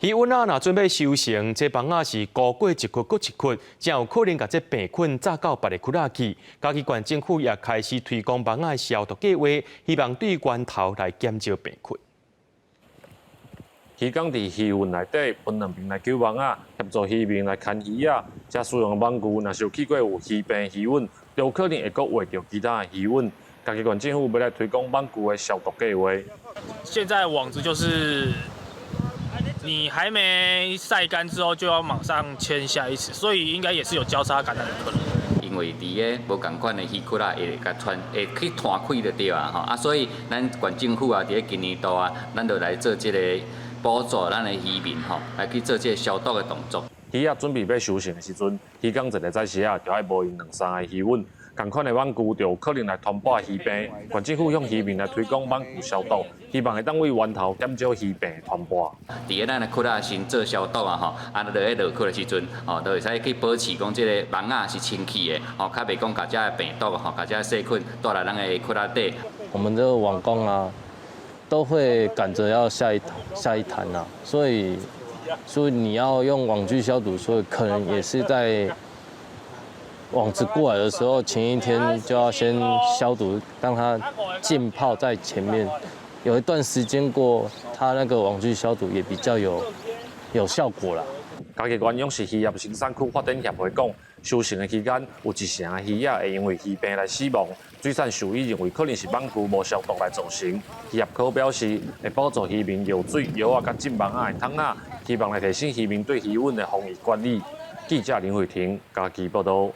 鱼温啊，若准备收成，这房啊是高过一窟搁一窟，才有可能把这病菌炸到别个窟仔去。嘉义县政府也开始推广房啊消毒计划，希望对源头来减少病菌。鱼缸伫鱼温内底分两边来救网啊，协助渔民来看鱼啊。这使用网具若是有去过有鱼病鱼温，就有可能会搁活着其他的鱼温。嘉义县政府要来推广网具的消毒计划。现在网子就是你还没晒干之后，就要马上牵下一次，所以应该也是有交叉感染的可能。因为伫个无共款的鱼窟啊，会去弹开就对啊吼啊，所以咱县政府啊，伫个今年度啊，咱就来做这个补助咱的渔民吼，来去做这个消毒的动作。鱼啊准备要收成的时阵，鱼缸一个早时啊，就爱无用2-3个鱼温。同款的网具就有可能来传播鱼病。县政府向渔民来推广网具消毒，希望会当为源头减少鱼病的传播。伫个咱的窟仔先做消毒啊吼，啊，落喺落窟的时阵，吼，都会使去保持讲即个网啊是清气的，吼，较袂讲甲遮的病毒吼，甲遮的细菌带来咱的窟仔底。我们这个网工啊，都会赶着要下一坛啊，所以你要用网具消毒，所以可能也是在网子过来的时候，前一天就要先消毒，让它浸泡在前面，有一段时间过，它那个网具消毒也比较有效果啦。嘉义县永实渔业生产区发展协会讲，收成的期间有1成的鱼仔会因为鱼病来死亡，水产兽医认为可能是网具无消毒来造成。渔业科表示会补助渔民药水、药啊、甲浸网仔的桶仔，希望来提升渔民对鱼温的防疫管理。记者林慧婷，嘉义报道。